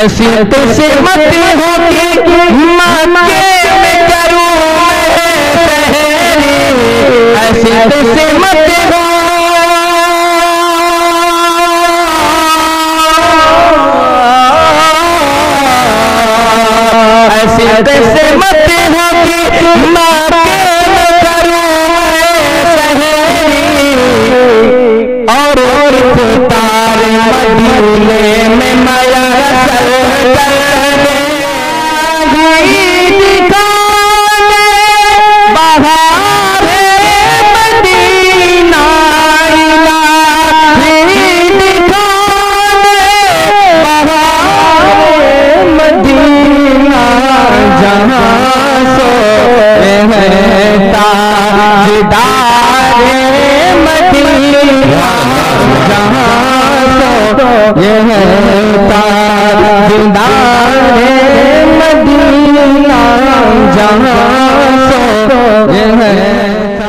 ऐसी तुझसे मत हो कि मक्के में करूं ऐसी तुझसे मत हो ऐसी तुझसे मत हो कि मक्के में करूं और तारे मदीने में माया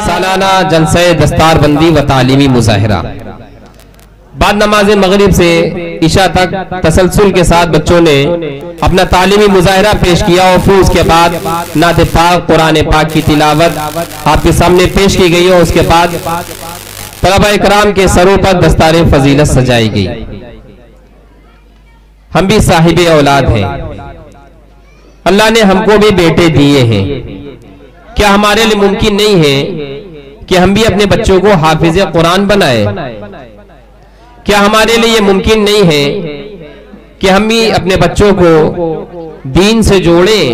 सालाना जलसे दस्तारबंदी व तालीमी मुजाहिरा। बाद नमाज मगरिब से इशा तक तसलसल के साथ बच्चों ने अपना तालीमी मुजाहिरा पेश किया और फिर उसके बाद नात पाक कुरान पाक की तिलावत आपके सामने पेश की गई और उसके बाद तलबा इकराम के सरों पर दस्तार फजीलत सजाई गई। हम भी साहिबे औलाद हैं, अल्लाह ने हमको भी बेटे दिए हैं। क्या हमारे लिए मुमकिन नहीं है कि हम भी अपने बच्चों को हाफिज कुरान बनाए? क्या हमारे लिए मुमकिन नहीं है कि हम भी अपने बच्चों को दीन से जोड़ें,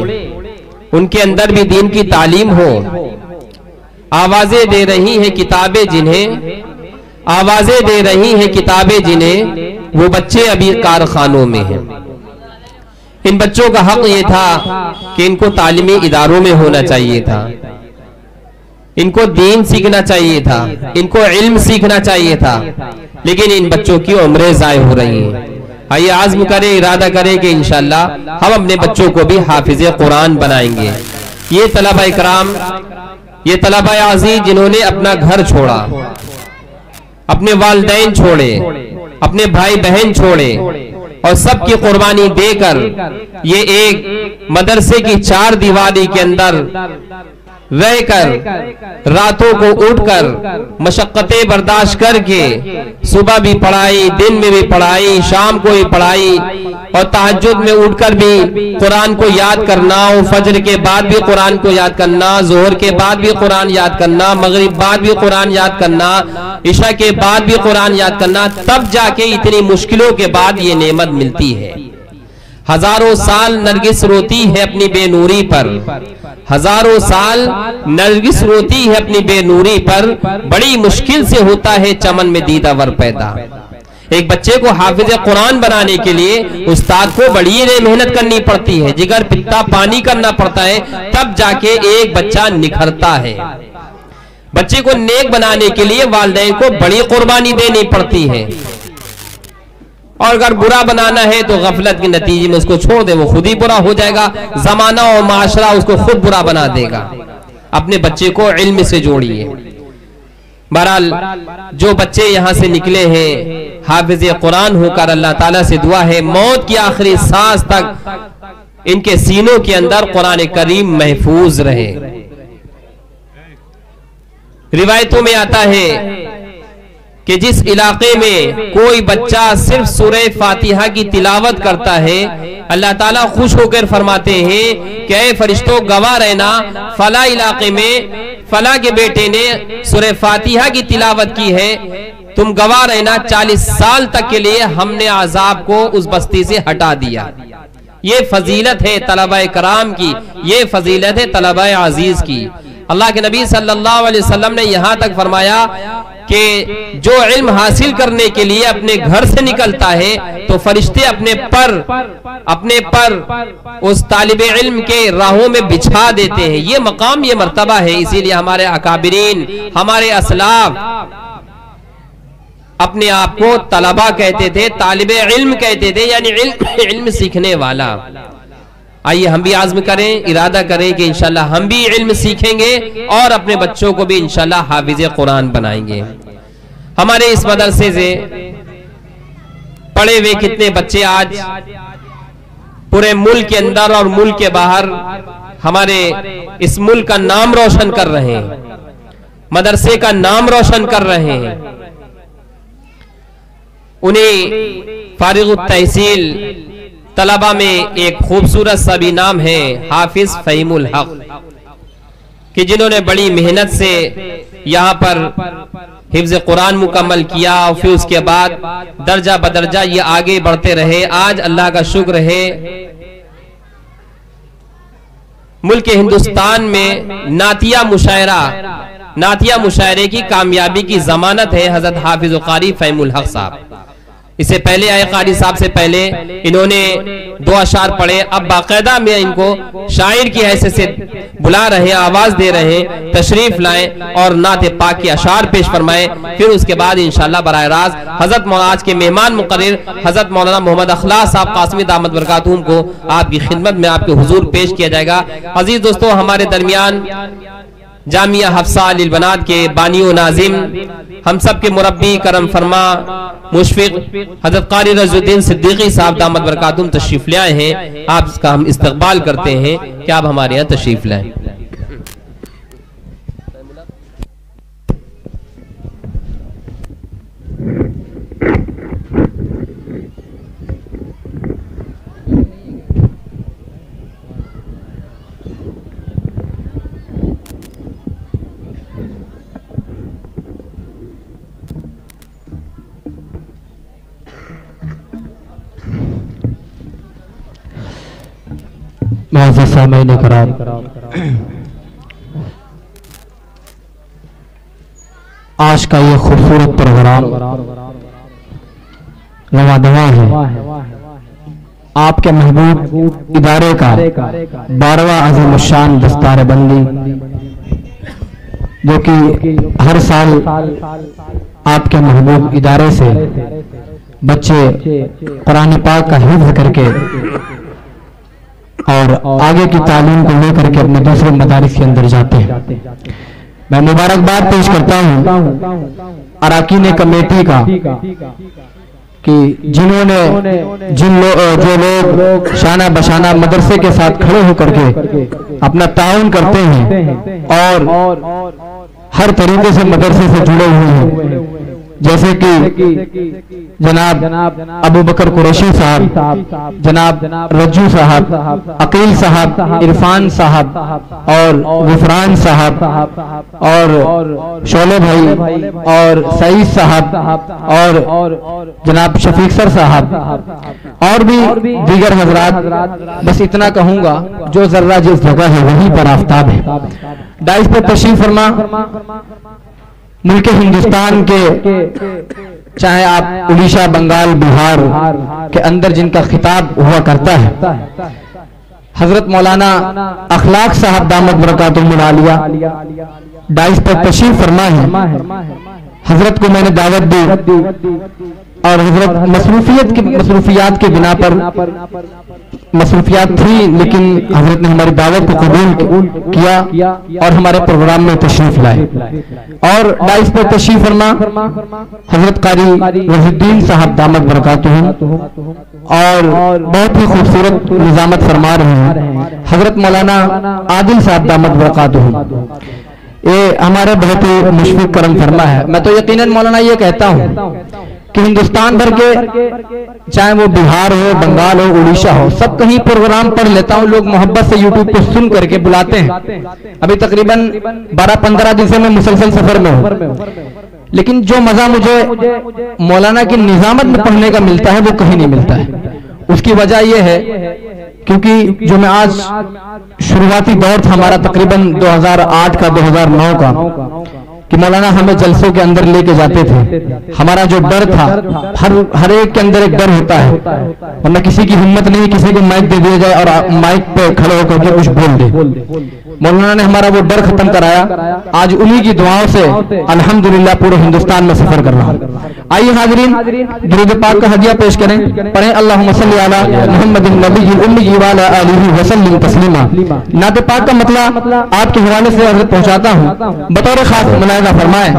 उनके अंदर भी दीन की तालीम हो? आवाजें दे रही हैं किताबें जिन्हें, आवाजें दे रही हैं किताबें जिन्हें, वो बच्चे अभी कारखानों में हैं। इन बच्चों का हक ये था कि इनको तालीमी इदारों में होना चाहिए था, इनको दीन सीखना चाहिए था, इनको इल्म सीखना चाहिए था, लेकिन इन बच्चों की उम्रें ज़ाय हो रही हैं। आइए आज़्म करें, इरादा करें कि इंशाअल्लाह हम अपने बच्चों को भी हाफिज कुरान बनाएंगे। ये तलबा इकराम, ये तलबा अज़ीज़ जिन्होंने अपना घर छोड़ा, अपने वालिदैन छोड़े, अपने भाई बहन छोड़े और सबकी कुर्बानी देकर ये एक मदरसे की चार दीवारी के अंदर रहकर रातों को उठकर मशक्कतें बर्दाश्त करके सुबह भी पढ़ाई, दिन में भी पढ़ाई, शाम को भी पढ़ाई और तहज्जुद में उठकर भी कुरान को याद करना और फजर के बाद भी कुरान को याद करना, जोहर के बाद भी कुरान याद करना, मगरिब बाद भी कुरान याद करना, इशा के बाद भी कुरान याद करना, तब जाके इतनी मुश्किलों के बाद ये नेमत मिलती है। हजारों साल नरगिस रोती है अपनी बेनूरी पर, हजारों साल नरगिस रोती है अपनी बेनूरी पर, बड़ी मुश्किल से होता है चमन में दीदावर पैदा। एक बच्चे को हाफिज कुरान बनाने के लिए उस्ताद को बड़ी मेहनत करनी पड़ती है, जिगर पित्ता पानी करना पड़ता है, तब जाके एक बच्चा निखरता है। बच्चे को नेक बनाने के लिए वालिदैन को बड़ी कुर्बानी देनी पड़ती है, और अगर बुरा बनाना है तो गफलत के नतीजे में उसको छोड़ दे, वो खुद ही बुरा हो जाएगा, जमाना और माशरा उसको खुद बुरा बना देगा। अपने बच्चे को इल्म से जोड़िए। बहरहाल जो बच्चे यहाँ से निकले हैं हाफिज कुरान होकर, अल्लाह ताला से दुआ है मौत की आखिरी सांस तक इनके सीनों के अंदर कुरान करीम महफूज रहे। रिवायतों में आता है कि जिस इलाके में कोई बच्चा सिर्फ सूरह फातिहा की तिलावत करता है, अल्लाह ताला खुश होकर फरमाते हैं कि ऐ फरिश्तों गवाह रहना, फला इलाके में फला के बेटे ने सूरह फातिहा की तिलावत की है, तुम गवाह रहना 40 साल तक के लिए हमने अजाब को उस बस्ती से हटा दिया। ये फजीलत है तलबा कराम की, ये फजीलत है तलबा अजीज की। अल्लाह के नबी सल्लल्लाहु अलैहि वसल्लम ने यहां तक फरमाया कि जो इल्म हासिल करने के लिए अपने घर से निकलता है तो फरिश्ते अपने पर उस तालिब इल्म के राहों में बिछा देते हैं। ये मकाम, ये मर्तबा है। इसीलिए हमारे अकाबिरीन, हमारे असलाफ अपने आप को तलबा कहते थे, तालिब इल्म कहते थे, यानी इल्म सीखने वाला। आइए हम भी आज़्म करें, इरादा करें कि इंशाल्लाह हम भी इल्म सीखेंगे और अपने बच्चों को भी इंशाल्लाह हाफिज कुरान बनाएंगे। हमारे इस मदरसे से पढ़े हुए कितने बच्चे आज पूरे मुल्क के अंदर और मुल्क के बाहर हमारे इस मुल्क का नाम रोशन कर रहे हैं, मदरसे का नाम रोशन कर रहे हैं। उन्हें फारिग तहसील तलबा में एक खूबसूरत सा भी नाम है, हाफिज फहीमुल हक, कि जिन्होंने बड़ी मेहनत से यहाँ पर हिफ्ज कुरान मुकम्मल किया और फिर उसके बाद दर्जा बदर्जा ये आगे बढ़ते रहे। आज अल्लाह का शुक्र है मुल्क हिंदुस्तान में नातिया मुशायरे की कामयाबी की जमानत है हजरत हाफिज कारी फहीमुल हक साहब। इससे पहले आए कारी साहब से पहले इन्होंने 2 अशार पढ़े, अब बाकायदा में इनको शायर की हैसियत से बुला रहे हैं, आवाज दे रहे हैं, तशरीफ लाएं और नाते पाक के अशार पेश फरमाएं। फिर उसके बाद इंशाअल्लाह बराह रास्त हजरत आज के मेहमान मुकर्रिर हजरत मौलाना मोहम्मद अखलास साहब कासमी दामत बरकातुहुम को आपकी खिदमत में आपके हुजूर पेश किया जाएगा। अजीज दोस्तों, हमारे दरमियान जामिया हफ्सा लिल बनात के बानियो नाजिम, हम सब के मुरब्बी करम फरमा मुशफिक हजरत कारी रज़ुद्दीन सिद्दीकी साहब दामत बरकातुहुम तशरीफ ले आए हैं। आपका हम इस्तकबाल करते हैं कि आप हमारे यहाँ तशरीफ लाएं। सामईन कराम, आज का ये खूबसूरत प्रोग्राम रवादवा है आपके महबूब इदारे का 12वां अज़ीमुश्शान दस्तार बंदी, जो कि हर साल आपके महबूब इदारे से बच्चे कुरान पाक का हिफ्ज़ करके और आगे की तालीम को लेकर के अपने दूसरे मदारिस के अंदर जाते हैं। मैं मुबारकबाद पेश करता हूँ अराकीन कमेटी का कि जिन्होंने जो लोग शाना बशाना मदरसे के साथ खड़े होकर के अपना ताउन करते हैं और हर तरीके से मदरसे से जुड़े हुए हैं, जैसे कि जनाब अबू बकर कुरैशी साहब, जनाब रज्जू साहब, अकील साहब, इरफान साहब और गुफरान साहब और शोले भाई और सईद साहब और जनाब शफीक सर साहब और भी दीगर हजरात। बस इतना कहूंगा, जो जर्रा जिस जगह है वहीं पर आफ्ताब है। डाइस पर तशरीफ फरमा मुल्क हिंदुस्तान के, चाहे आप उड़ीसा, बंगाल, बिहार के अंदर जिनका खिताब हुआ करता है, हजरत मौलाना अखलाक साहब दामत बरकातुहुम आलिया डाइस पर तशरीफ फरमा है। हजरत को मैंने दावत दी और हजरत मसरूफियात के बिना पर मसरूफियात थी, लेकिन हजरत ने हमारी दावत को कबूल किया और हमारे प्रोग्राम में तशरीफ लाए। और डाइस पर तशरीफ फरमा हजरत कारी रज़ुद्दीन साहब दामत बरकातुहुम और बहुत ही खूबसूरत निजामत फरमा रहे हैं हजरत मौलाना आदिल साहब दामत बरकातुहुम। ये हमारे बहुत ही मुशफिक करम फरमा है। मैं तो यकीनन मौलाना ये कहता हूँ कि हिंदुस्तान भर के, चाहे वो बिहार हो, बंगाल हो, उड़ीसा हो, सब कहीं प्रोग्राम पढ़ लेता हूँ। लोग मोहब्बत से यूट्यूब पे सुन करके बुलाते हैं। अभी तकरीबन 12-15 दिन से मैं मुसलसल सफर में हूँ, लेकिन जो मजा मुझे मौलाना की निजामत में पढ़ने का मिलता है वो कहीं नहीं मिलता है। उसकी वजह यह है क्योंकि जो मैं आज शुरुआती दौर था हमारा तकरीबन 2008 का 2009 का, कि मौलाना हमें जलसों के अंदर लेके जाते थे। हमारा जो डर था, हर एक के अंदर एक डर होता है, वरना किसी की हिम्मत नहीं किसी को माइक दे दिया जाए और माइक पे खड़े होकर के कुछ बोल दे। मौलाना ने हमारा वो डर खत्म कराया। आज उन्हीं की दुआओं से अल्हम्दुलिल्लाह पूरे हिंदुस्तान में सफर कर रहा हूँ। आइए हाज़रीन, दुरूद पाक का हदिया पेश करें। पढ़ें अल्लाहुम्मा सल्ली अला मुहम्मदिन नबिय्यिल उम्मी व अला आलिहि व सल्लिम तस्लीमा। नात पाक का मतलब आपके हवाले से अर्ज़ पहुंचाता हूँ, बतौर खास मुलाहिज़ा फरमाएं।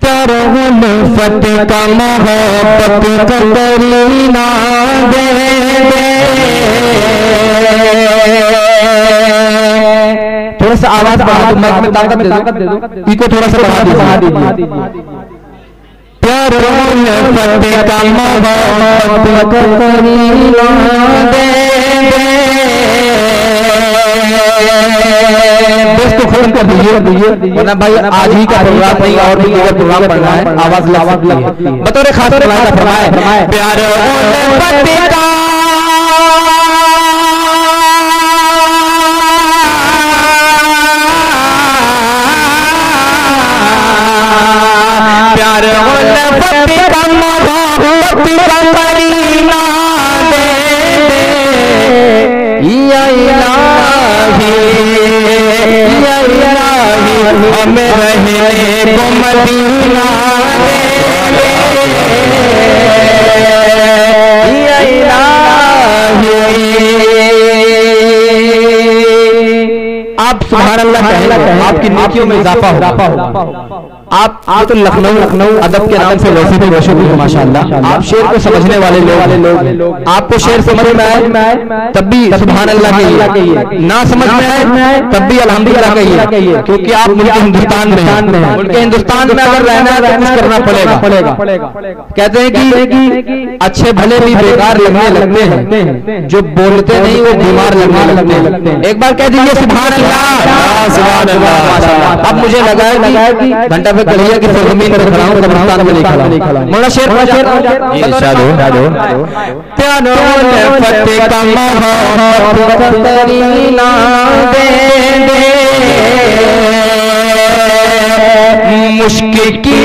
प्यार फतेह का मोहब्बत का करीना दे थोड़ा सा आवाज बढ़ा दो, माइक में ताकत दे दो, इको थोड़ा सा बढ़ा दीजिए। प्यार फतेह का मोहब्बत का करीना दे दोस्तों खोल कर दीजिए वरना भाई आज ही का प्रोग्राम नहीं और भी अगर प्रोग्राम पढ़ना है आवाज लगती है। बतौर खास फरमाए प्यार फतेह का प्यार फतेह का मोहब्बत का करीना दे या इलाही हमें रहने को मदीना दे या इलाही। आप सुभान अल्लाह कहें आपकी नेकियों में इजाफा होगा। आप तो लखनऊ अदब के नाम से वैसे भी मशहूर है माशाअल्लाह। आप शेर को समझने वाले लोग आपको शेर समझ में आए तब भी सुभान अल्लाह कहिए, ना समझ में आए तब भी अल्हम्दुलिल्लाह कहिए, क्योंकि आप मुल्क हिंदुस्तान में हैं। मुल्क हिंदुस्तान में अगर रहना है तो कुछ करना पड़ेगा। कहते हैं कि अच्छे भले भी बेकार लगने लगते हैं, जो बोलते नहीं वो बीमार लगने लगते हैं। एक बार कह दीजिए सुभान अल्लाह। अब मुझे लगा है कि घंटा पे कलिया की सरजमीन पर खड़ा हूं, कब्रिस्तान में नहीं खड़ा। मौला शेर इरशाद हो प्यार फतेह का मोहब्बत करीना दे मुश्किल की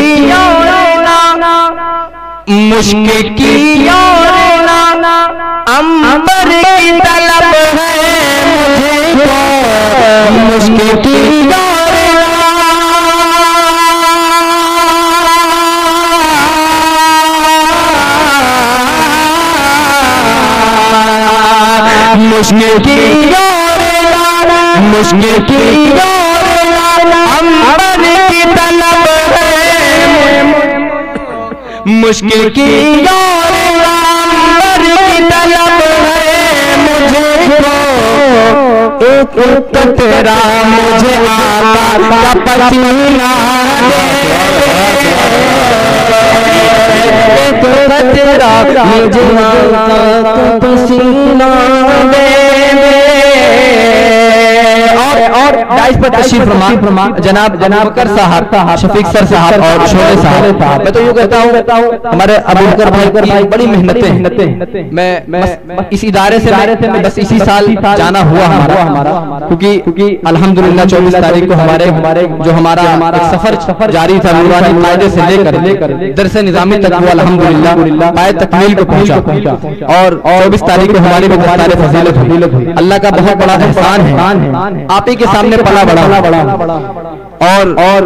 अंबर की तलब है मुझे मुश्किल की मुश्किल की अंबर की तलब है मुश्किल की अंबर की तलब है मुझे एक तेरा मुझे आका का पसीना तेरा मुझे आका का पसीना दे। और डाइस पर तशरीफ फरमा जनाब बकर साहब, शफीक सर साहब और शोले साहब। मैं तो यूँ कहता हूँ हमारे अबू बकर भाई की बड़ी मेहनतें हैं। मैं इस इदारे से मैं बस इसी साल जाना हुआ हमारा, क्योंकि अल्हम्दुलिल्लाह 24 तारीख को हमारे जो हमारा सफर जारी था नूरानी कायदे से लेकर दरसे निजामी तक वो अल्हम्दुलिल्लाह पाए तकमील को पहुंचा और 24 तारीख को हमारी भी बहुत फजीलत हुई। अल्लाह का बहुत बड़ा एहसान है, आप ही के सामने पला बड़ा और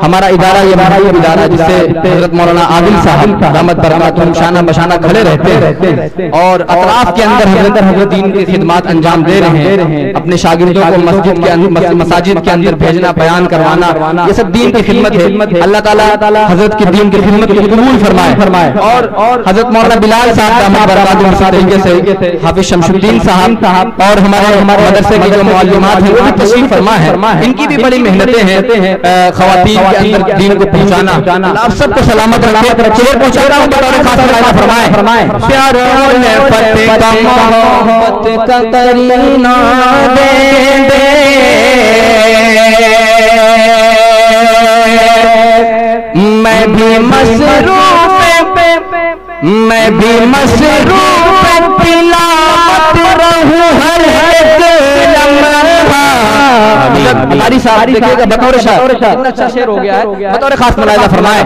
हमारा इदारा ये इदारा जिससे हजरत मौलाना आदिल साहब रहमत बरकातुहू शाना बशाना खड़े रहते हैं और अतराफ के अंदर हजरत दीन की खिदमत अंजाम दे रहे हैं। अपने शागिर्दों को मसाजिद के अंदर भेजना, बयान करवाना, ये सब दीन की खिदमत है। अल्लाह ताला हजरत की दीन की खिदमत को कबूल फरमाए। और हजरत मौलाना बिलाल साहब रहमत बरकातुहू इसी तरीके से हाफिज शमशुद्दीन साहब और हमारे मदरसे के जो मुअल्लिमात हैं वो भी तशरीफ फरमा है। इनकी भी बड़ी मेहनतें हैं ख़वातीन के अंदर दीन को पहुंचाना। आप सबको सलामत रखे। शेर पहुंचा रहा हूं बतौर खास फरमाए प्यार फतेह का मोहब्बत का करीना दे मैं भी मसरूफ तिलावत रहूं हर एक लम्हा। हमारी सारी देखिएगा बतौर कितना अच्छा शेर हो गया है। बतौर खास मुलाहिजा फरमाए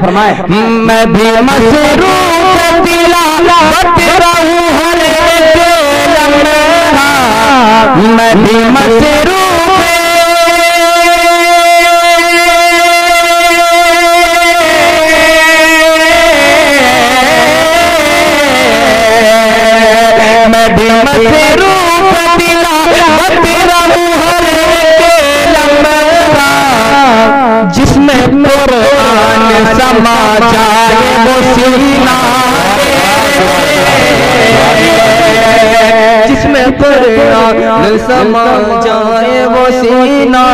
मैं भी मसरूफ तिलावत रहूं हर एक लम्हा। मैं भी मसरूफ जिसमें कुरान समा जाए वो सीना जिसमें कुरान समा जाए वो सीना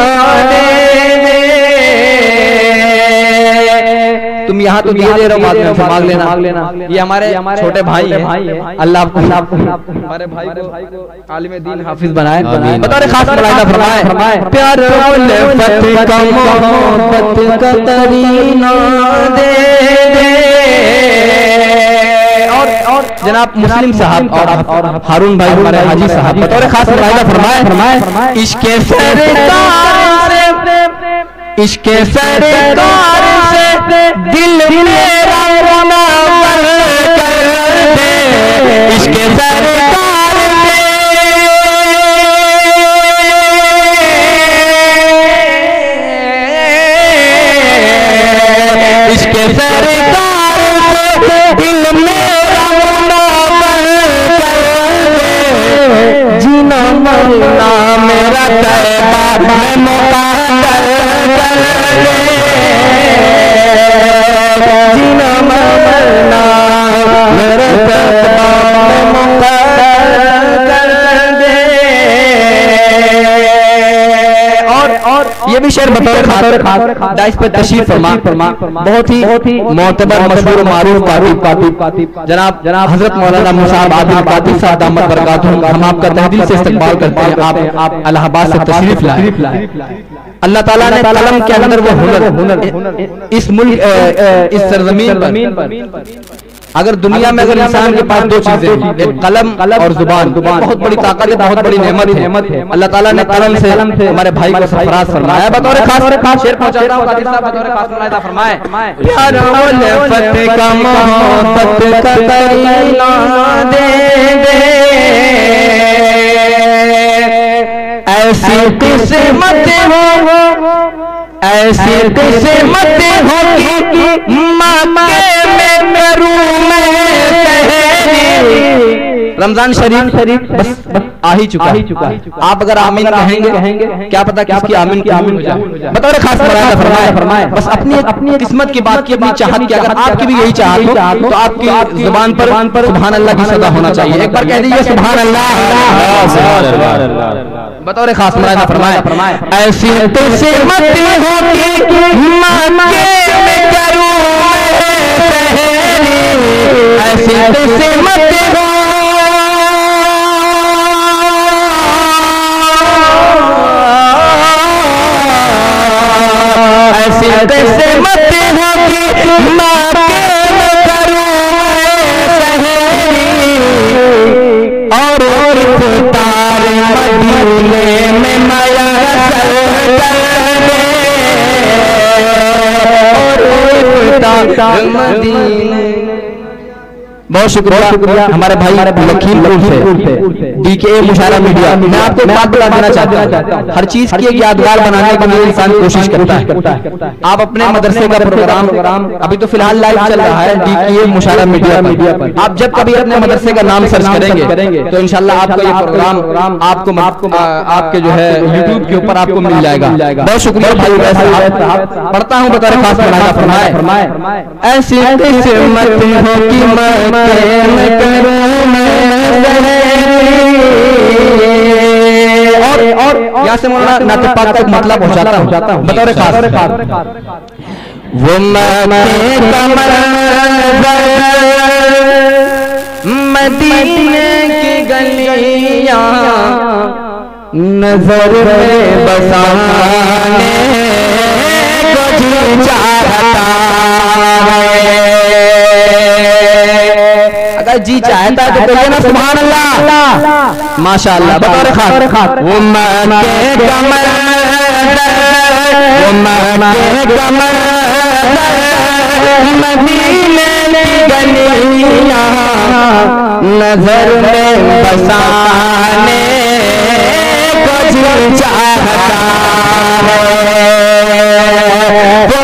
तुम यहाँ तो दिए दे रहे हो, बाद में मांग लेना। ये हमारे छोटे भाई हैं, अल्लाह हमारे भाई को आलिम दीन हाफिज बनाए। बता रहे खास मलाइना फरमाए प्यार उल्फत का मोहब्बत का करीना दे और जनाब मुस्लिम साहब और हारून भाई हमारे हाजी साहब बतौर खास मलाइना फरमाए इश्क़े सरकार इश्क़े सरकार से दिल मेरा मुनव्वर कर दे इश्क़े सरकार से इश्क़े सरकार से दिल मेरा मुनव्वर कर दे जीना मरना मेरा तैबा मैं मुक़द्दर जीना मरना मेरा तैबा मैं मुक़द्दर दे। और ये भी शेर बतौर खास पे तशरीफ फरमा बहुत ही मोतबर मशहूर मारूफ कातिब जनाब हजरत मौलाना मुसाब आदिल कातिब साहब दामत बरकातुहू हम आपका तहे दिल से इस्तकबाल करते हैं। आप इलाहाबाद से तशरीफ लाए। अल्लाह ताला ने कलम के अंदर वो हुनर इस मुल्क इस सरजमीन पर अगर दुनिया में अगर इंसान के पास दो चीजें हैं, एक कलम और जुबान, बहुत बड़ी ताकत है, बहुत बड़ी नेमत है। अल्लाह ताला ने कलम से हमारे भाई को सरफराज फरमाया। बतौर खास शेर पहुंचाता हूं कादिर साहब बतौर खास मुनादा फरमाए प्यार उल्फत का मोहब्बत का करीना दे ऐसी किस्मत हो ऐसी किस्मत हो कि मक्के में करूं मैं रमजान शरीफ बस आ ही चुका है। आप अगर आमीन कहेंगे क्या पता किसकी आमीन हो जाए। बतौर खास फरमाए बस अपनी किस्मत की बात की अपनी चाहत की अगर आपकी भी यही चाहत हो तो आपकी जुबान पर सुभान अल्लाह की सदा होना चाहिए। एक बार कह दीजिए सुभान अल्लाह। बतौर खास फरमाए ऐसी किस्मत हो कि मक्के में करूं ऐसी किस्मत हो ऐसी किस्मत हो कि मक्के में करूं और तारे मदीने में माया मदीने। बहुत शुक्रिया हमारे भाई लखीमपुर से DKA मुशायरा मीडिया। मैं आपको एक बात बता देना चाहता हूँ, हर चीज की एक यादगार बनाने के लिए इंसान कोशिश करता है। आप अपने मदरसे का प्रोग्राम अभी तो फिलहाल लाइव चल रहा है DKA मुशायरा मीडिया पर, आप जब कभी अपने मदरसे का नाम सर्च करेंगे तो इंशाल्लाह आपको ये प्रोग्राम आपको आपके जो है YouTube के ऊपर आपको मिल जाएगा। बहुत शुक्रिया भाई साहब। पढ़ता हूँ बतौर खास फरमाए ऐसी किस्मत हो कि और यहाँ से मौलाना नाते पाक तक मतलब पहुंचाता हूँ बतौर खास वो मदीने की गलियां नजर में बसाने को जी चाहता अगर जी चाहता है तो कहिए ना सुभान अल्लाह माशाअल्लाह। बतौर खास वो मदीने की गलियां नजर में बसाने को जी चाहता है वो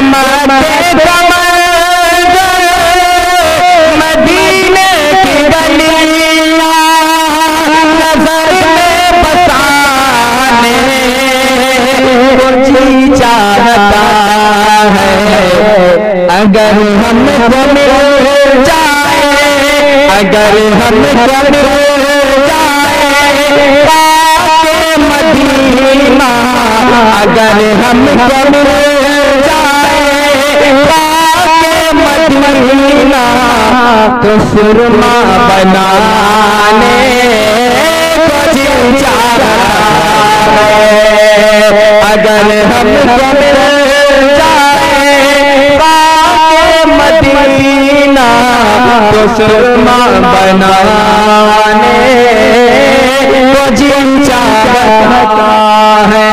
मदीने की गलियां नजर में बसाने को जी चाहता है अगर हमको मिल जाए, अगर हमको मिल जाए पाके मदीना, अगर हमको मिल जाए पाके मदीना, तो सुरमा बनाने को जी चाहता है, अगर हमको मिल जाए पाके मदीना, तो सुरमा बनाने को जी चाहता है।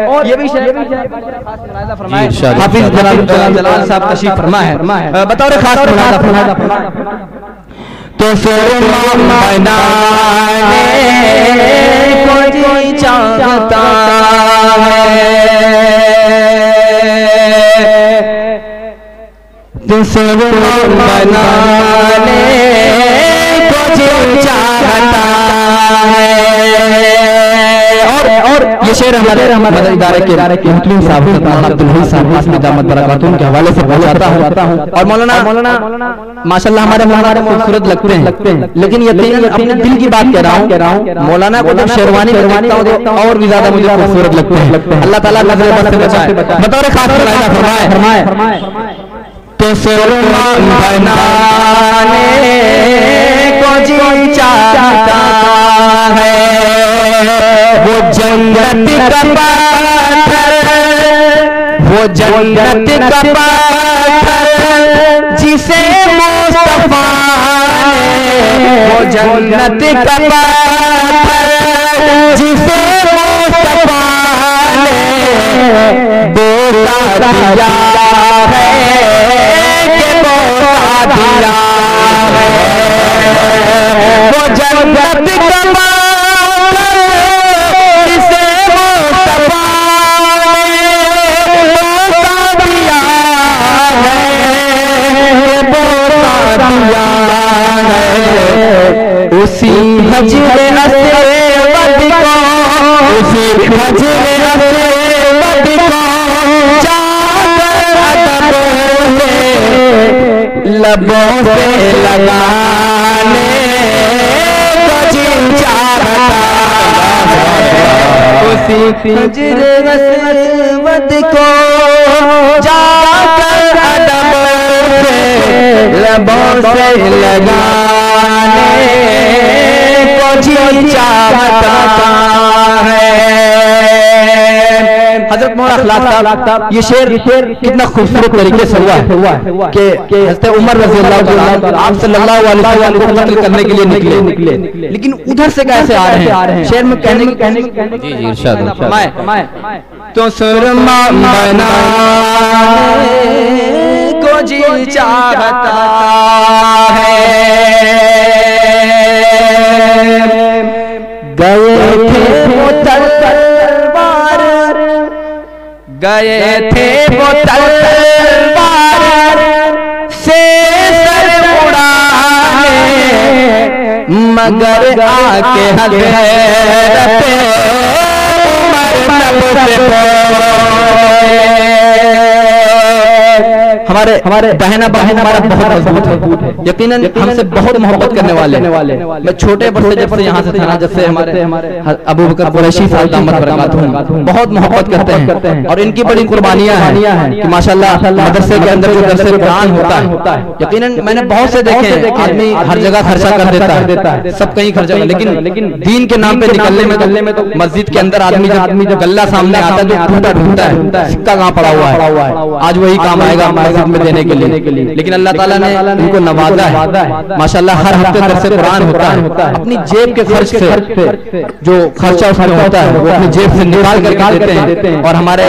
और ये भी हाफिज जलाल साहब तशरीफ फरमा है, बताओ रे खास फरमाया तो सुरमा बनाने को जी चाहता है, तो सुरमा बनाने को जी चाहता है। और ये शेर हमारे इदारे के मुहतमिन साहब अब्दुल हई साहब वास्मी दामत बरकातुहू के हवाले से पहुंचाता हूं। और मौलाना माशाल्लाह हमारे खूबसूरत लगते हैं, लेकिन यकीनन अपने दिल की बात कह रहा हूं, मौलाना को जब शेरवानी देखता हूं और भी ज्यादा मुझे खूबसूरत लगते हैं। अल्लाह ताला नजर बद से बचाए। बतौर खास फरमाए तो सुरमा बनाने को जी चाहता है, वो जन्नत का पाथर, वो जन्नत का पाथर जिसे मुस्तफा ने, वो जन्नत का पाथर जिसे मुस्तफा ने बोला दिया है, कि बोला दिया है, वो जन्नत का उसी हजरे असवद को, उसी हजरे असवद को जाकर अदब से लबों से लगाने को जी चाहता, उसी हजरे असवद को जाकर अदब से लबों से लगाने को जी चाहता है। हजरत मौला अखलाक साहब ये शेर कितना खूबसूरत तरीके से हुआ कि हज़रत उमर रज़ी अल्लाह ताला आप सल्लल्लाहु अलैहि वसल्लम को कत्ल करने के लिए निकले, लेकिन उधर से कैसे आ रहे हैं शेर में कहने जी इरशाद फरमाए तो सुरमा बनाने को जी चाहता है, गए थे वो तलवार, गए थे वो तलवार से सर उड़ाने, मगर आके हज़रत उमर लब से हमारे बहना हमारा बहुत मजबूत है, यकीनन हमसे बहुत मोहब्बत करने वाले। मैं छोटे बड़े जब से यहाँ से था, जब से हमारे अबू बकर कुरैशी साहब दामत बरकातुहू बहुत मोहब्बत करते हैं, और इनकी बड़ी कुर्बानियां हैं कि माशाल्लाह मदरसे के अंदर जो दरसे कुरान होता है, यकीनन मैंने बहुत से देखे हैं, आदमी हर जगह खर्चा कर देता है, सब कहीं खर्चा, लेकिन दीन के नाम पे निकलने में तो मस्जिद के अंदर आदमी जब गल्ला सामने आता है तो ढूंढता है सिक्का कहाँ पड़ा हुआ है, आज वही काम आएगा में देने के लिए, लेकिन अल्लाह ताला ने उनको नवाजा है माशाल्लाह। हर हफ्ते दरसे कुरान होता है, अपनी जेब के खर्च से जो खर्चा उसमें होता है वो अपनी जेब से निकाल करके देते हैं, और हमारे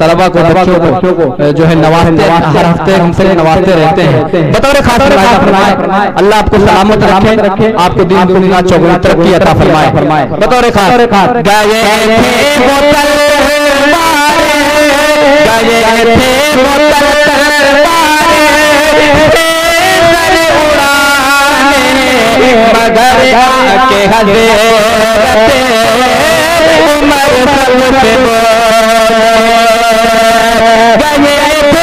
तलबा को बच्चों को जो है नवाजते, हर हफ्ते हमसे नवाजते रहते हैं। बतौर खास अल्लाह आपको सलामत रखे, आपको दीन दुनिया चौगुनी तरक्की अता फरमाए। बतौर खास गए थे वो मगर आके हज़रत उमर लब से गए थे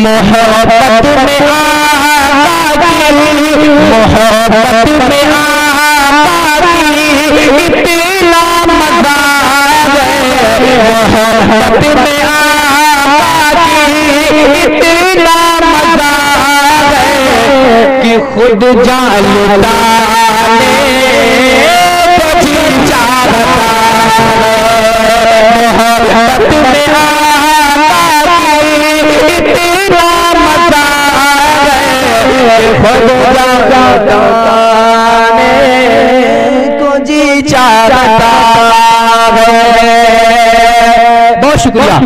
मोहब्बत में आका की, मोहब्बत में आका की इतना मजा है, मोहब्बत में आका की इतना मजा है कि खुद जान लुटाने को जी चाहता है। मोहब्बत में आका की इतना मजा है खुद जान लुटाने को जी चाहता है। बहुत शुक्रिया,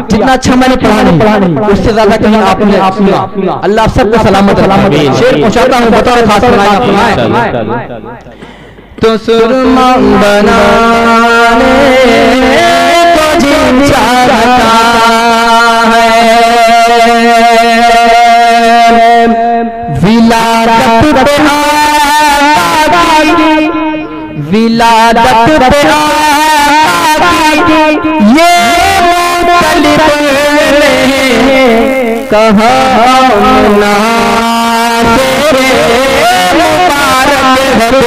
जितना अच्छा मैंने पढ़ा नहीं उससे ज्यादा कहीं आपने अल्लाह सबको सलामत रखे। शेर पहुंचाता हूँ, बतौर खास फरमाए तो सुरमा बनाने को जी चाहता है। विलादत पे आका की, विलादत पे आका की ये मुतलिब ने कहा ना तेरे मुबारक हो।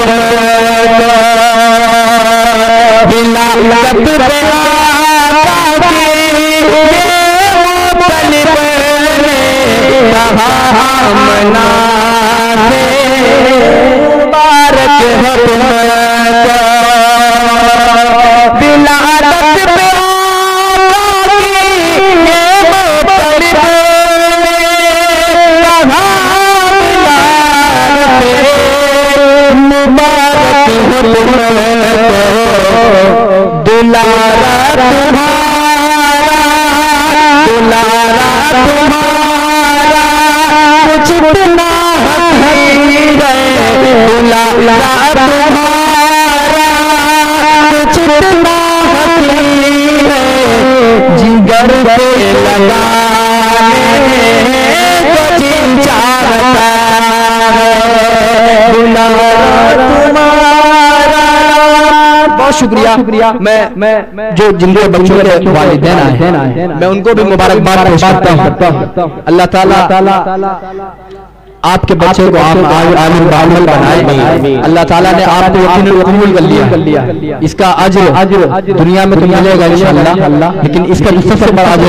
विलादत पे आका की ये मुतलिब ने कहा ना तेरे मुबारक हो। दुलारा तुम्हारा, दुलारा तुम्हारा कुछ इतना हसीन है, दुलारा तुम्हारा कुछ इतना हसीन है, जिगर पे लगाने को जी चाहता है। दुलारा तुम्हारा। बहुत शुक्रिया। मैं जो जिनके बच्चों के वालिदैन आए मैं उनको भी मुबारकबाद पेश करता हूँ। अल्लाह ताला आपके बच्चे को आप आलिम बालिम बनाए। अल्लाह ताला ने आपको यकीनन कबूल कर लिया। इसका अज्र दुनिया में तो मिलेगा इंशाअल्लाह, लेकिन इसका सबसे बड़ा अज्र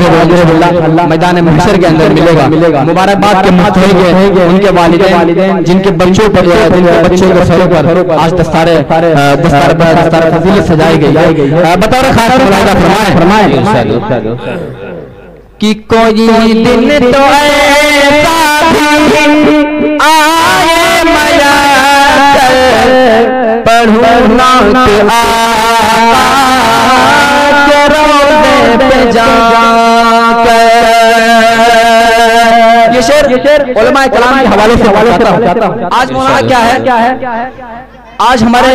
मैदान महशर के अंदर मिलेगा। मुबारकबाद के मुस्तहिक हैं उनके वालिदैन जिनके बच्चों पर बच्चों के सर पर आज दस्तारे फजीलत सजाई गई। बतौर खास फरमाए कि कोई दिन तो ऐसा भी आए मया पढ़ूं नात आके रोज़े पे जाकर। ये शेर उलमाए कलाम के हवाले से चाहता हूँ। आज मौलाना क्या है, आज हमारे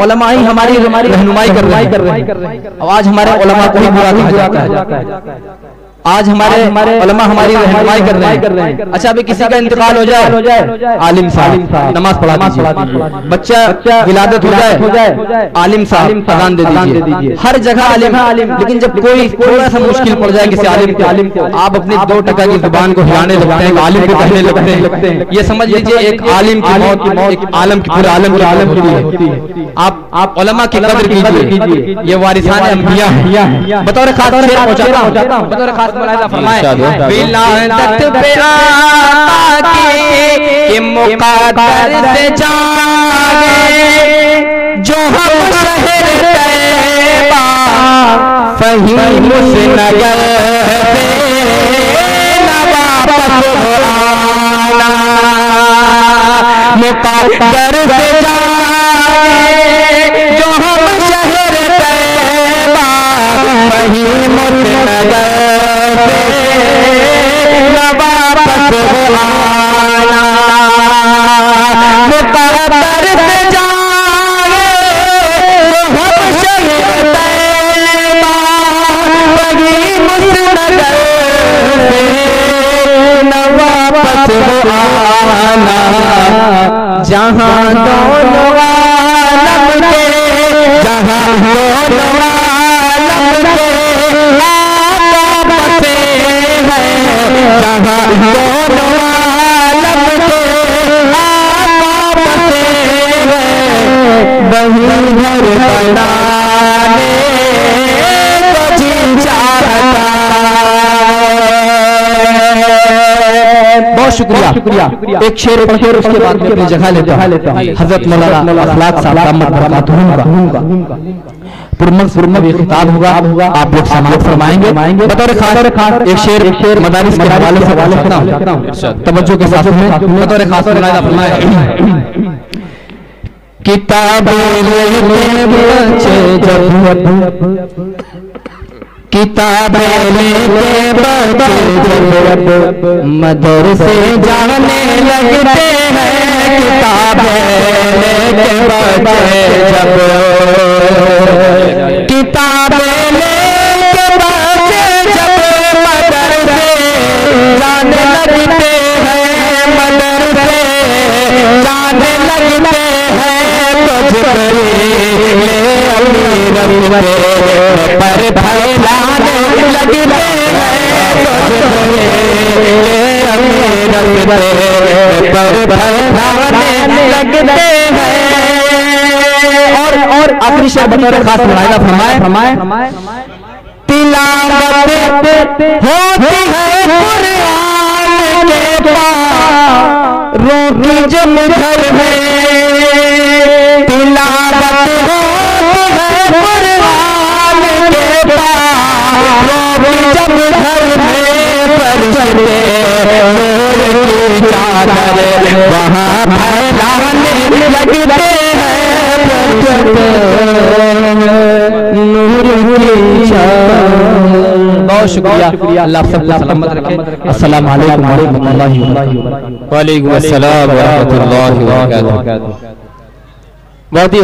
उलमा ही हमारी रहनुमाई कर रहे हैं। आज हमारे उलमा को ही बुरा कहा जाता है। आज हमारे उलमा हमारी रहनुमाई कर रहे हैं। अच्छा, अभी किसी का इंतकाल हो जाए, आलिम साहब नमाज पढ़ा दीजिए। बच्चा विलादत हो जाए, आलिम साहब अज़ान दे दीजिए। हर जगह आलिम। लेकिन जब कोई थोड़ा सा मुश्किल पड़ जाए किसी आलिम को, आप अपनी 2 टका की जुबान को हिलाने लगते हैं, आलिम को कहने लगते हैं। ये समझ लीजिए एक आलिम की मौत एक आलम की पूरे आलम की होती है। आप उलमा की कदर कीजिए, ये वारिसाने अंबिया हैं। बतौर खास पहुंचाता हूं, बतौर खास फरमाए विलादत पे आका की मुक़द्दर से जागे जो हम शहर तैबा फही मुसनगर से न वापस आना। मुक़द्दर से जागे जो हम शहर तैबा फही मुसनगर आना। मुक़द्दर से जाए हम शहर तैबा वही मुसनगर से न वापस आना। जहाँ दोनों आलम के, जहाँ दोनों आलम के जहां दोनों आलम के आका बसे हैं, वही घर बनाने को जी चाहता। बहुत शुक्रिया। एक शेर पढ़कर उसके बाद में अपनी जगह लेता हूं। हजरत मौलाना अखलाक साहब पुरमक ये खिताब होगा, आप लोग समाप्त फरमाएंगे। बतौर खास एक शेर मदारिस के हवाले से तवज्जो के साथ में बतौर खास फरमाए। किताबें लेके बच्चे जब किताबें लेके बच्चे जब मदरसे जाने लगते हैं, किताबें लेके बच्चे जब किताबें लेके बच्चे जब मदरसे जाने लगते हैं, मदरसे जाने लगते हैं, तो जिब्रील पर फैलाने लगते हैं, तो जिब्रील पर फैलाने लगते हैं। और आखिरी शेर बतौर खास मुलाहिजा फरमाए। तिलावत होती है कुरान के पास रोटी जब घर में, तिलावत होती है कुरान के पास रोटी जब घर में, परछते चादर वहाँ फैलाने लगते हैं, बहुत शुक्रिया। अल्लाह सबको सलामत रखे। अस्सलाम वालेकुम व रहमतुल्लाहि व बरकातहू। वालेकुम अस्सलाम व रहमतुल्लाहि व बरकातहू। बहुत ही